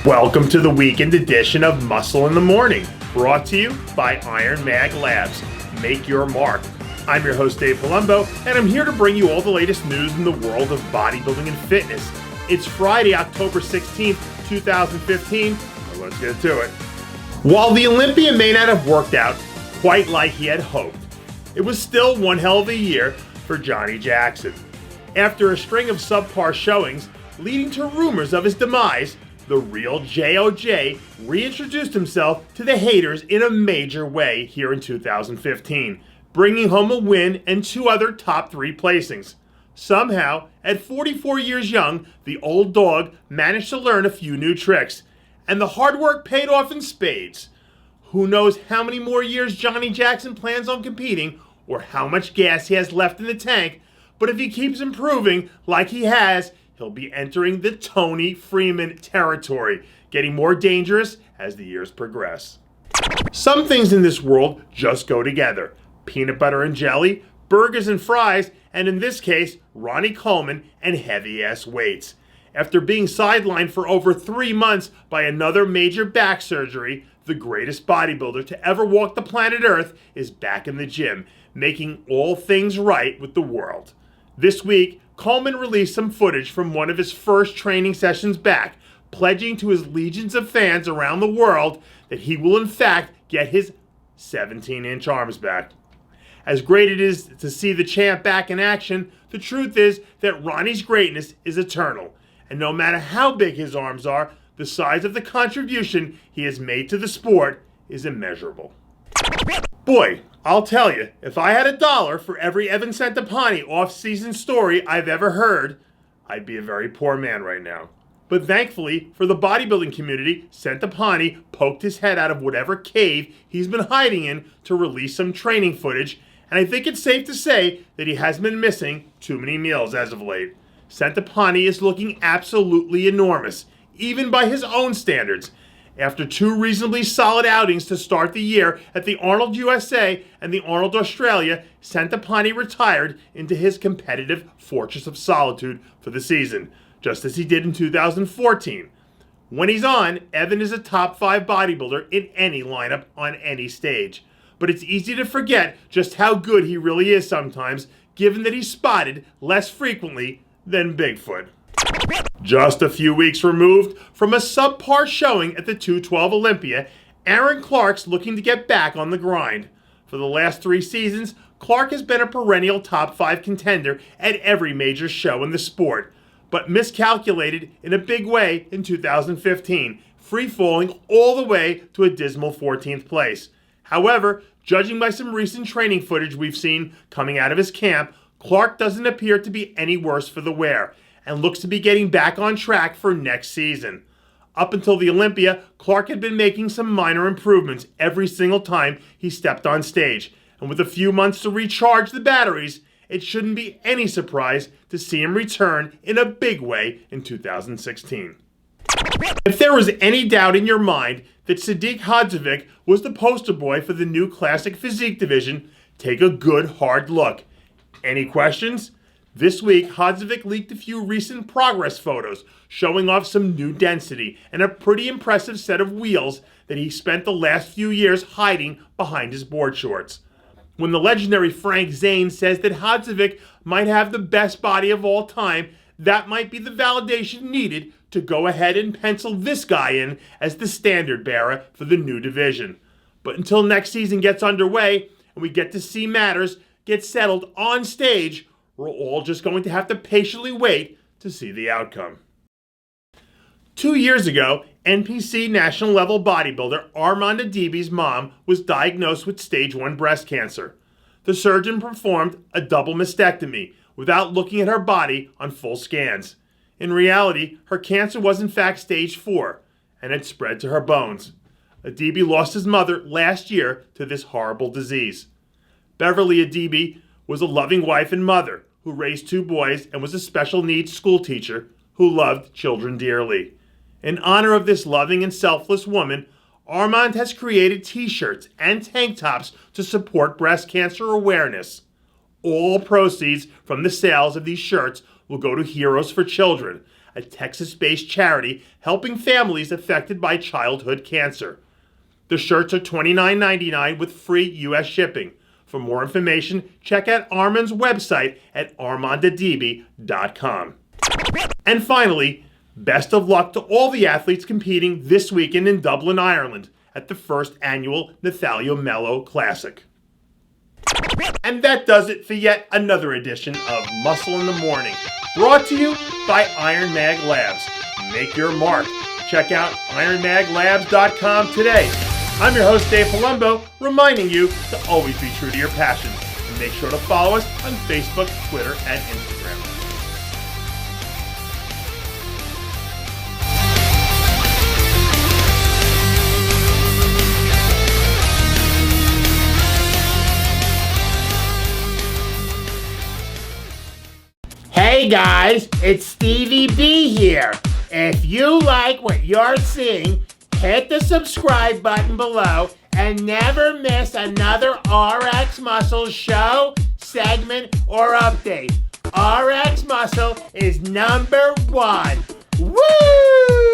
Welcome to the weekend edition of Muscle in the Morning, brought to you by Iron Mag Labs. Make your mark. I'm your host, Dave Palumbo, and I'm here to bring you all the latest news in the world of bodybuilding and fitness. It's Friday, October 16th, 2015, so let's get to it. While the Olympian may not have worked out quite like he had hoped, it was still one hell of a year for Johnnie Jackson. After a string of subpar showings leading to rumors of his demise, the real JOJ reintroduced himself to the haters in a major way here in 2015, bringing home a win and two other top 3 placings. Somehow, at 44 years young, the old dog managed to learn a few new tricks, and the hard work paid off in spades. Who knows how many more years Johnnie Jackson plans on competing or how much gas he has left in the tank, but if he keeps improving like he has, he'll be entering the Tony Freeman territory, getting more dangerous as the years progress. Some things in this world just go together. Peanut butter and jelly, burgers and fries, and in this case, Ronnie Coleman and heavy-ass weights. After being sidelined for over 3 months by another major back surgery, the greatest bodybuilder to ever walk the planet Earth is back in the gym, making all things right with the world. This week, Coleman released some footage from one of his first training sessions back, pledging to his legions of fans around the world that he will in fact get his 17-inch arms back. As great it is to see the champ back in action, the truth is that Ronnie's greatness is eternal, and no matter how big his arms are, the size of the contribution he has made to the sport is immeasurable. Boy, I'll tell you, if I had $1 for every Evan Centopani off-season story I've ever heard, I'd be a very poor man right now. But thankfully, for the bodybuilding community, Centopani poked his head out of whatever cave he's been hiding in to release some training footage, and I think it's safe to say that he hasn't been missing too many meals as of late. Centopani is looking absolutely enormous, even by his own standards. After 2 reasonably solid outings to start the year at the Arnold USA and the Arnold Australia, Centopani retired into his competitive fortress of solitude for the season, just as he did in 2014. When he's on, Evan is a top 5 bodybuilder in any lineup on any stage. But it's easy to forget just how good he really is sometimes, given that he's spotted less frequently than Bigfoot. Just a few weeks removed from a subpar showing at the 212 Olympia, Aaron Clark's looking to get back on the grind. For the last 3 seasons, Clark has been a perennial top 5 contender at every major show in the sport, but miscalculated in a big way in 2015, free-falling all the way to a dismal 14th place. However, judging by some recent training footage we've seen coming out of his camp, Clark doesn't appear to be any worse for the wear, and looks to be getting back on track for next season. Up until the Olympia, Clark had been making some minor improvements every single time he stepped on stage, and with a few months to recharge the batteries, it shouldn't be any surprise to see him return in a big way in 2016. If there was any doubt in your mind that Sadiq Hadzovic was the poster boy for the new Classic Physique division, take a good hard look. Any questions? This week, Hadzovic leaked a few recent progress photos showing off some new density and a pretty impressive set of wheels that he spent the last few years hiding behind his board shorts. When the legendary Frank Zane says that Hadzovic might have the best body of all time, that might be the validation needed to go ahead and pencil this guy in as the standard bearer for the new division. But until next season gets underway and we get to see matters get settled on stage, we're all just going to have to patiently wait to see the outcome. 2 years ago, NPC national level bodybuilder Armand Adibi's mom was diagnosed with stage 1 breast cancer. The surgeon performed a double mastectomy without looking at her body on full scans. In reality, her cancer was in fact stage 4 and had spread to her bones. Adibi lost his mother last year to this horrible disease. Beverly Adibi was a loving wife and mother who raised 2 boys and was a special needs school teacher who loved children dearly. In honor of this loving and selfless woman, Armand has created t-shirts and tank tops to support breast cancer awareness. All proceeds from the sales of these shirts will go to Heroes for Children, a Texas-based charity helping families affected by childhood cancer. The shirts are $29.99 with free U.S. shipping. For more information, check out Armand's website at armandadb.com. And finally, best of luck to all the athletes competing this weekend in Dublin, Ireland at the first annual Nathalio Mello Classic. And that does it for yet another edition of Muscle in the Morning, brought to you by Iron Mag Labs. Make your mark. Check out ironmaglabs.com today. I'm your host, Dave Palumbo, reminding you to always be true to your passions. And make sure to follow us on Facebook, Twitter, and Instagram. Hey guys, it's Stevie B here. If you like what you're seeing, hit the subscribe button below and never miss another RxMuscle show, segment, or update. RxMuscle is #1. Woo!